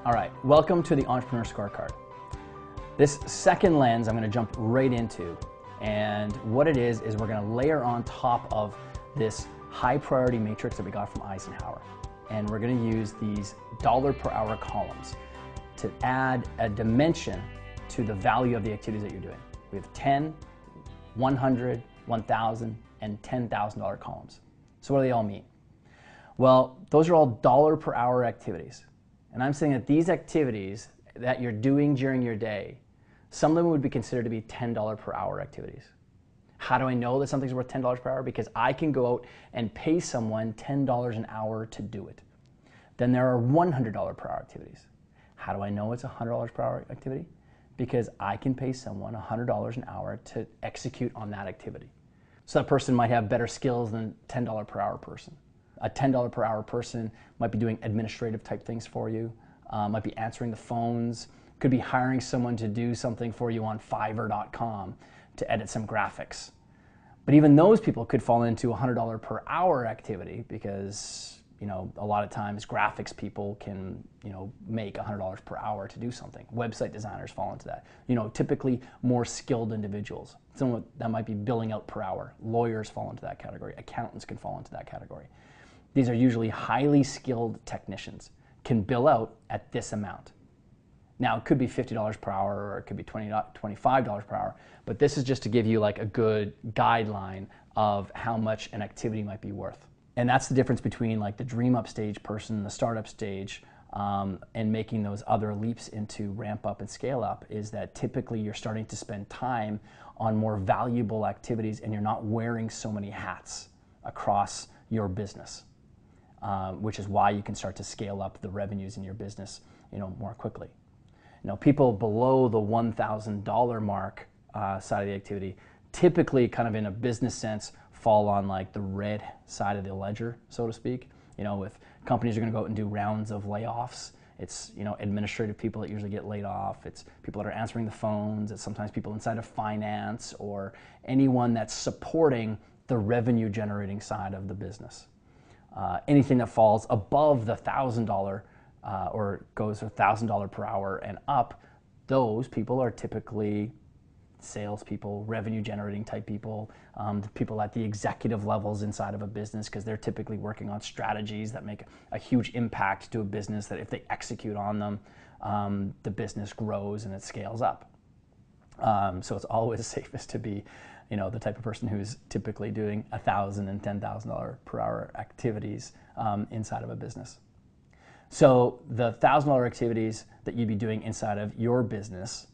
All right, welcome to the Entrepreneur Scorecard. This second lens I'm going to jump right into, and what it is we're going to layer on top of this high priority matrix that we got from Eisenhower, and we're going to use these dollar per hour columns to add a dimension to the value of the activities that you're doing. We have 10, 100, 1,000, and $10,000 columns. So what do they all mean? Well, those are all dollar per hour activities. And I'm saying that these activities that you're doing during your day, some of them would be considered to be $10 per hour activities. How do I know that something's worth $10 per hour? Because I can go out and pay someone $10 an hour to do it. Then there are $100 per hour activities. How do I know it's a $100 per hour activity? Because I can pay someone $100 an hour to execute on that activity. So that person might have better skills than a $10 per hour person. A $10 per hour person might be doing administrative type things for you, might be answering the phones, could be hiring someone to do something for you on Fiverr.com to edit some graphics. But even those people could fall into a $100 per hour activity because, you know, a lot of times graphics people can, you know, make $100 per hour to do something. Website designers fall into that. You know, typically more skilled individuals. Someone that might be billing out per hour. Lawyers fall into that category. Accountants can fall into that category. These are usually highly skilled technicians, can bill out at this amount. Now, it could be $50 per hour or it could be $25 per hour, but this is just to give you like a good guideline of how much an activity might be worth. And that's the difference between like the dream up stage person, the startup stage, and making those other leaps into ramp up and scale up, is that typically you're starting to spend time on more valuable activities and you're not wearing so many hats across your business. Which is why you can start to scale up the revenues in your business, you know, more quickly. You know, people below the $1,000 mark side of the activity typically, kind of in a business sense, fall on like the red side of the ledger, so to speak. You know, if companies are going to go out and do rounds of layoffs, it's, you know, administrative people that usually get laid off. It's people that are answering the phones. It's sometimes people inside of finance or anyone that's supporting the revenue generating side of the business. Anything that falls above the $1,000 or goes $1,000 per hour and up, those people are typically salespeople, revenue generating type people, the people at the executive levels inside of a business, because they're typically working on strategies that make a huge impact to a business that if they execute on them, the business grows and it scales up. So it's always safest to be, you know, the type of person who's typically doing $1,000 and $10,000 per hour activities inside of a business. So the $1,000 activities that you'd be doing inside of your business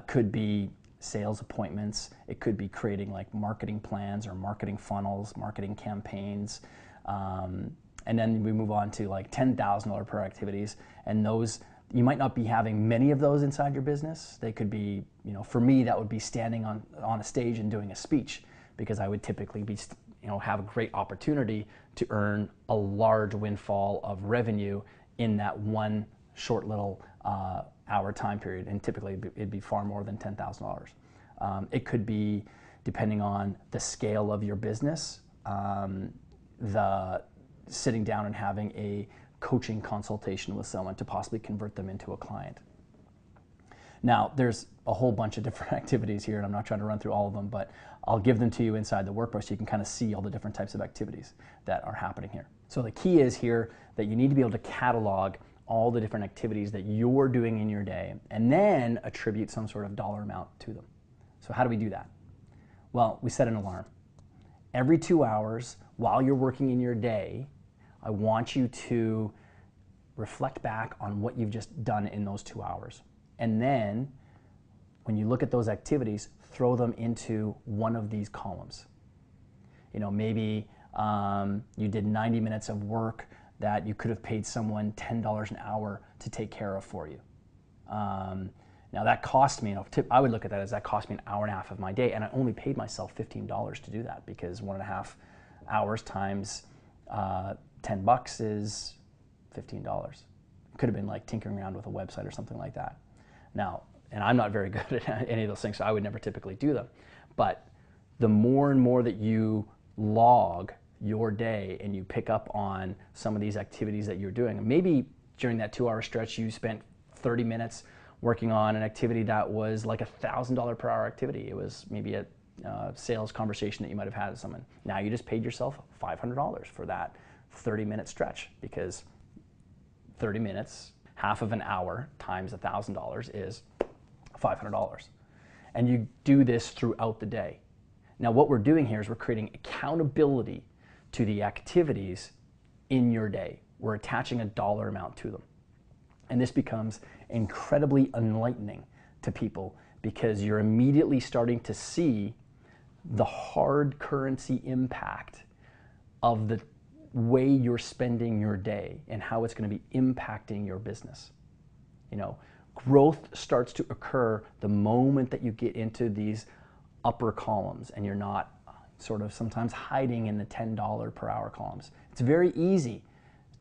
could be sales appointments. It could be creating like marketing plans or marketing funnels, marketing campaigns. And then we move on to like $10,000 per activities, and those, you might not be having many of those inside your business. They could be, you know, for me, that would be standing on a stage and doing a speech, because I would typically be, you know, have a great opportunity to earn a large windfall of revenue in that one short little hour time period. And typically it'd be far more than $10,000. It could be, depending on the scale of your business, the sitting down and having a coaching consultation with someone to possibly convert them into a client. Now, there's a whole bunch of different activities here, and I'm not trying to run through all of them, but I'll give them to you inside the workbook so you can kind of see all the different types of activities that are happening here. So the key is here that you need to be able to catalog all the different activities that you're doing in your day and then attribute some sort of dollar amount to them. So how do we do that? Well, we set an alarm. Every 2 hours while you're working in your day, I want you to reflect back on what you've just done in those 2 hours. And then when you look at those activities, throw them into one of these columns. You know, maybe you did 90 minutes of work that you could have paid someone $10 an hour to take care of for you. Now that cost me, you know, I would look at that as that cost me an hour and a half of my day, and I only paid myself $15 to do that, because 1.5 hours times 10 bucks is $15. Could have been like tinkering around with a website or something like that. Now, and I'm not very good at any of those things, so I would never typically do them. But the more and more that you log your day and you pick up on some of these activities that you're doing, maybe during that 2-hour stretch, you spent 30 minutes working on an activity that was like $1,000 per hour activity. It was maybe a sales conversation that you might have had with someone. Now you just paid yourself $500 for that 30-minute stretch, because 30 minutes, half of an hour times $1,000 is $500. And you do this throughout the day. Now what we're doing here is we're creating accountability to the activities in your day. We're attaching a dollar amount to them. And this becomes incredibly enlightening to people, because you're immediately starting to see the hard currency impact of the way you're spending your day and how it's going to be impacting your business. You know, growth starts to occur the moment that you get into these upper columns and you're not sort of sometimes hiding in the $10 per hour columns. It's very easy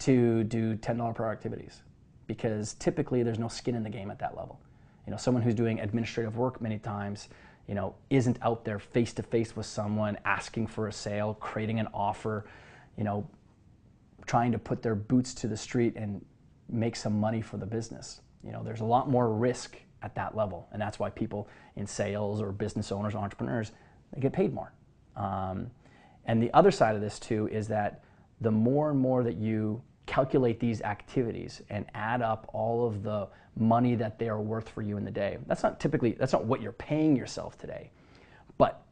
to do $10 per hour activities because typically there's no skin in the game at that level. You know, someone who's doing administrative work many times, you know, isn't out there face to face with someone asking for a sale, creating an offer, you know, trying to put their boots to the street and make some money for the business. You know, there's a lot more risk at that level, and that's why people in sales or business owners, entrepreneurs, they get paid more. And the other side of this too is that the more and more that you calculate these activities and add up all of the money that they are worth for you in the day, that's not what you're paying yourself today. But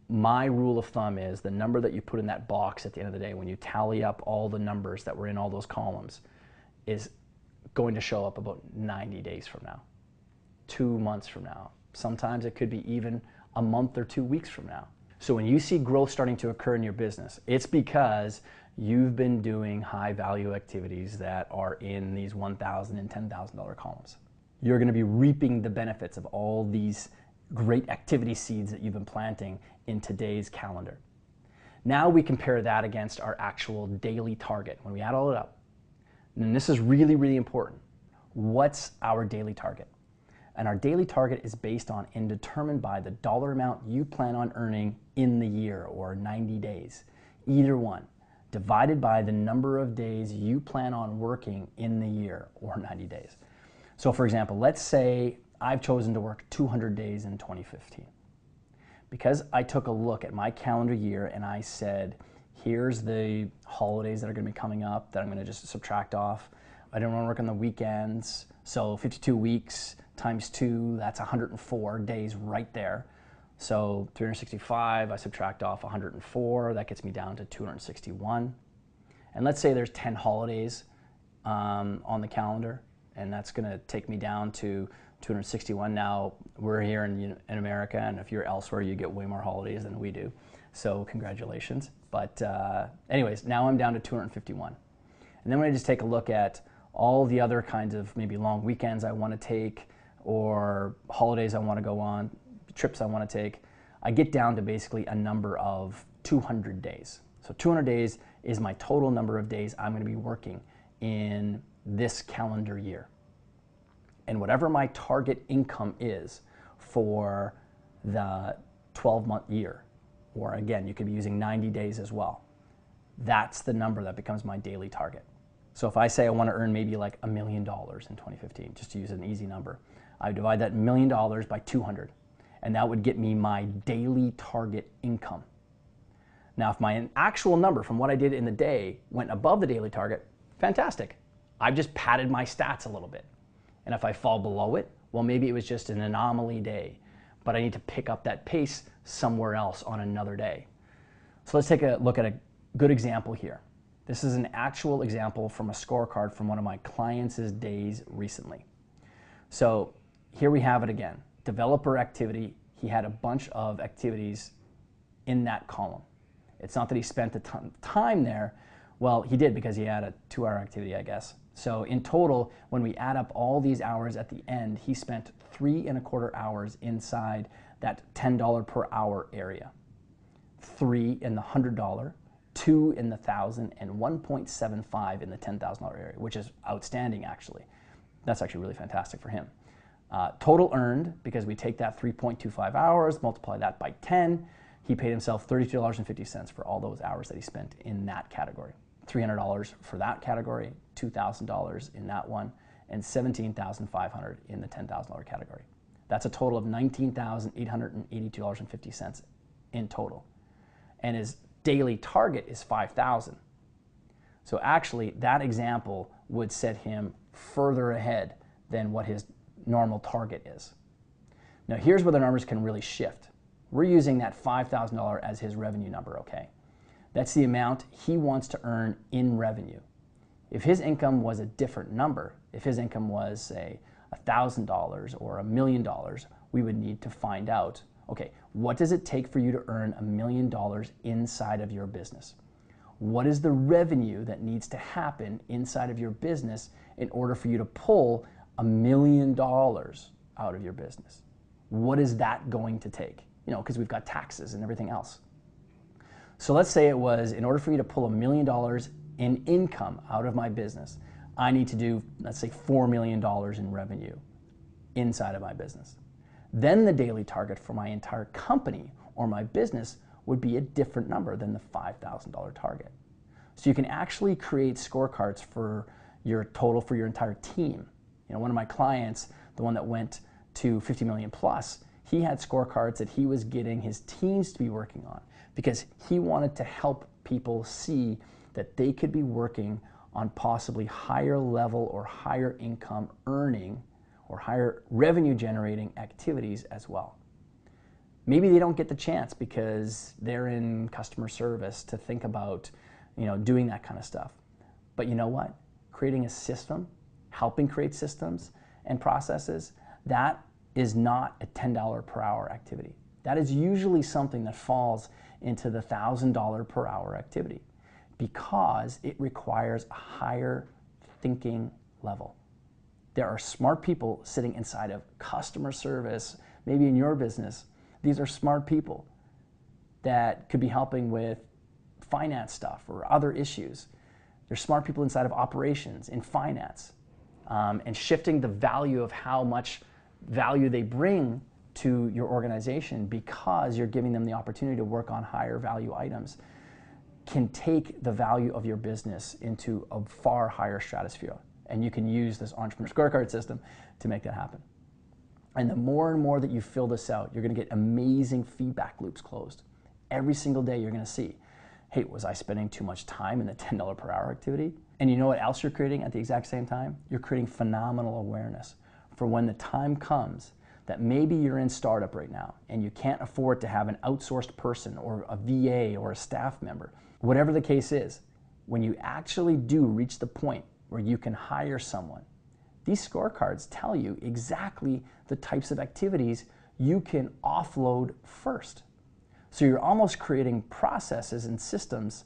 my rule of thumb is the number that you put in that box at the end of the day, when you tally up all the numbers that were in all those columns, is going to show up about 90 days from now, 2 months from now. Sometimes it could be even a month or 2 weeks from now. So when you see growth starting to occur in your business, it's because you've been doing high value activities that are in these $1,000 and $10,000 columns. You're going to be reaping the benefits of all these great activity seeds that you've been planting in today's calendar. Now we compare that against our actual daily target. When we add all it up, and this is really, really important, what's our daily target? And our daily target is based on and determined by the dollar amount you plan on earning in the year or 90 days, either one, divided by the number of days you plan on working in the year or 90 days. So for example, let's say I've chosen to work 200 days in 2015. Because I took a look at my calendar year and I said, here's the holidays that are going to be coming up that I'm going to just subtract off. I don't want to work on the weekends, so 52 weeks times 2, that's 104 days right there. So 365, I subtract off 104, that gets me down to 261. And let's say there's 10 holidays on the calendar, and that's going to take me down to 261. Now, we're here in America, and if you're elsewhere, you get way more holidays than we do. So congratulations. But anyways, now I'm down to 251. And then when I just take a look at all the other kinds of maybe long weekends I want to take, or holidays I want to go on, trips I want to take, I get down to basically a number of 200 days. So 200 days is my total number of days I'm going to be working in this calendar year. And whatever my target income is for the 12-month year, or again, you could be using 90 days as well, that's the number that becomes my daily target. So if I say I want to earn maybe like $1 million in 2015, just to use an easy number, I divide that $1 million by 200, and that would get me my daily target income. Now, if my actual number from what I did in the day went above the daily target, fantastic. I've just padded my stats a little bit. And if I fall below it, well, maybe it was just an anomaly day, but I need to pick up that pace somewhere else on another day. So let's take a look at a good example here. This is an actual example from a scorecard from one of my clients' days recently. So here we have it again. Developer activity, he had a bunch of activities in that column. It's not that he spent a ton of time there. Well, he did because he had a 2-hour activity, I guess. So in total, when we add up all these hours at the end, he spent 3¼ hours inside that $10 per hour area. 3 in the $100, 2 in the $1,000, and 1.75 in the $10,000 area, which is outstanding actually. That's actually really fantastic for him. Total earned, because we take that 3.25 hours, multiply that by 10, he paid himself $32.50 for all those hours that he spent in that category. $300 for that category, $2,000 in that one, and $17,500 in the $10,000 category. That's a total of $19,882.50 in total. And his daily target is $5,000. So actually, that example would set him further ahead than what his normal target is. Now here's where the numbers can really shift. We're using that $5,000 as his revenue number, okay? That's the amount he wants to earn in revenue. If his income was a different number, if his income was, say, $1,000 or $1 million, we would need to find out, okay, what does it take for you to earn $1 million inside of your business? What is the revenue that needs to happen inside of your business in order for you to pull $1 million out of your business? What is that going to take? You know, because we've got taxes and everything else. So let's say it was, in order for me to pull $1 million in income out of my business, I need to do, let's say, $4 million in revenue inside of my business. Then the daily target for my entire company or my business would be a different number than the $5,000 target. So you can actually create scorecards for your total for your entire team. You know, one of my clients, the one that went to 50 million plus, he had scorecards that he was getting his teams to be working on because he wanted to help people see that they could be working on possibly higher level or higher income earning or higher revenue generating activities as well. Maybe they don't get the chance because they're in customer service to think about, you know, doing that kind of stuff. But you know what? Creating a system, helping create systems and processes, that is not a $10 per hour activity. That is usually something that falls into the $1,000 per hour activity because it requires a higher thinking level. There are smart people sitting inside of customer service, maybe in your business. These are smart people that could be helping with finance stuff or other issues. There's smart people inside of operations, in finance, and shifting the value of how much value they bring to your organization because you're giving them the opportunity to work on higher value items can take the value of your business into a far higher stratosphere. And you can use this entrepreneur scorecard system to make that happen. And the more and more that you fill this out, you're going to get amazing feedback loops closed. Every single day you're going to see, hey, was I spending too much time in the $10 per hour activity? And you know what else you're creating at the exact same time? You're creating phenomenal awareness for when the time comes that maybe you're in startup right now and you can't afford to have an outsourced person or a VA or a staff member. Whatever the case is, when you actually do reach the point where you can hire someone, these scorecards tell you exactly the types of activities you can offload first. So you're almost creating processes and systems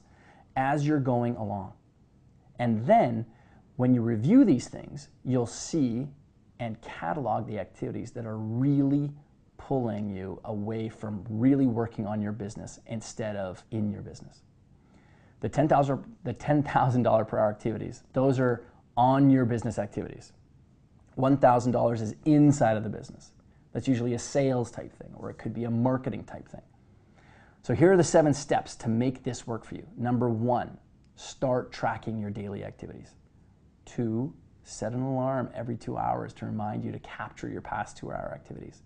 as you're going along. And then when you review these things, you'll see and catalog the activities that are really pulling you away from really working on your business instead of in your business. The $10,000 per hour activities, those are on your business activities. $1,000 is inside of the business. That's usually a sales type thing, or it could be a marketing type thing. So here are the 7 steps to make this work for you. Number 1, start tracking your daily activities. 2, set an alarm every 2 hours to remind you to capture your past 2-hour activities.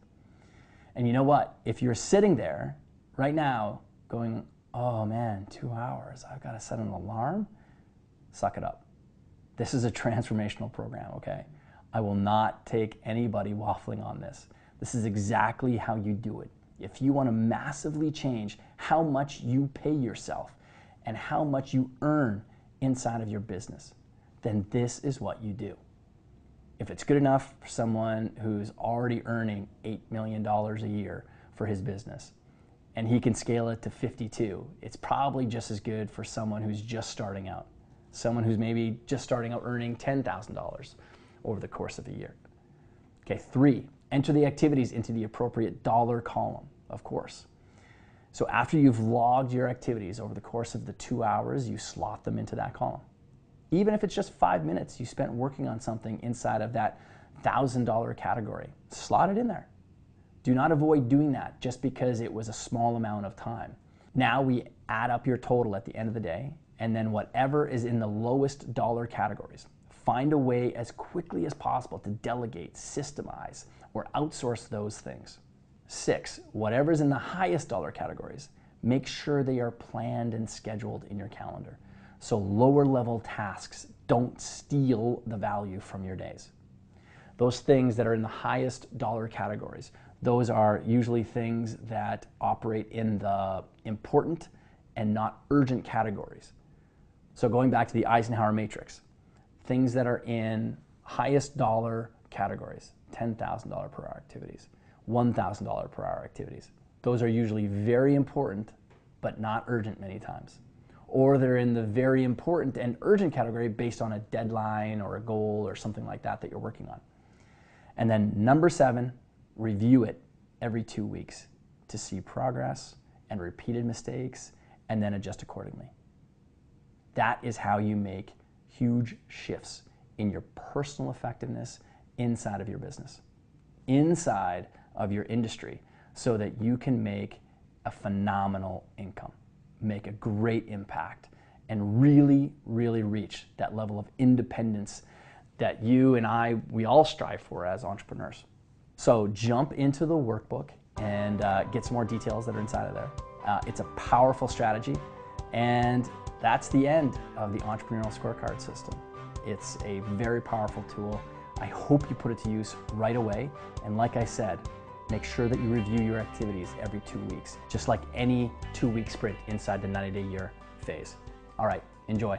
And you know what? If you're sitting there right now going, oh man, 2 hours, I've got to set an alarm, suck it up. This is a transformational program, okay? I will not take anybody waffling on this. This is exactly how you do it. If you want to massively change how much you pay yourself and how much you earn inside of your business, then this is what you do. If it's good enough for someone who's already earning $8 million a year for his business and he can scale it to 52, it's probably just as good for someone who's just starting out. Someone who's maybe just starting out earning $10,000 over the course of a year. Okay, 3, enter the activities into the appropriate dollar column, of course. So after you've logged your activities over the course of the 2 hours, you slot them into that column. Even if it's just 5 minutes you spent working on something inside of that $1,000 category, slot it in there. Do not avoid doing that just because it was a small amount of time. Now we add up your total at the end of the day and then whatever is in the lowest dollar categories. Find a way as quickly as possible to delegate, systemize, or outsource those things. 6, whatever's in the highest dollar categories, make sure they are planned and scheduled in your calendar. So lower level tasks don't steal the value from your days. Those things that are in the highest dollar categories, those are usually things that operate in the important and not urgent categories. So going back to the Eisenhower matrix, things that are in highest dollar categories, $10,000 per hour activities, $1,000 per hour activities. Those are usually very important, but not urgent many times. Or they're in the very important and urgent category based on a deadline or a goal or something like that that you're working on. And then number 7, review it every 2 weeks to see progress and repeated mistakes and then adjust accordingly. That is how you make huge shifts in your personal effectiveness inside of your business, inside of your industry, so that you can make a phenomenal income, make a great impact, and really, really reach that level of independence that you and we all strive for as entrepreneurs. So jump into the workbook and get some more details that are inside of there. It's a powerful strategy, and that's the end of the Entrepreneurial Scorecard system. It's a very powerful tool. I hope you put it to use right away. And like I said, make sure that you review your activities every 2 weeks, just like any 2-week sprint inside the 90-day year phase. All right, enjoy.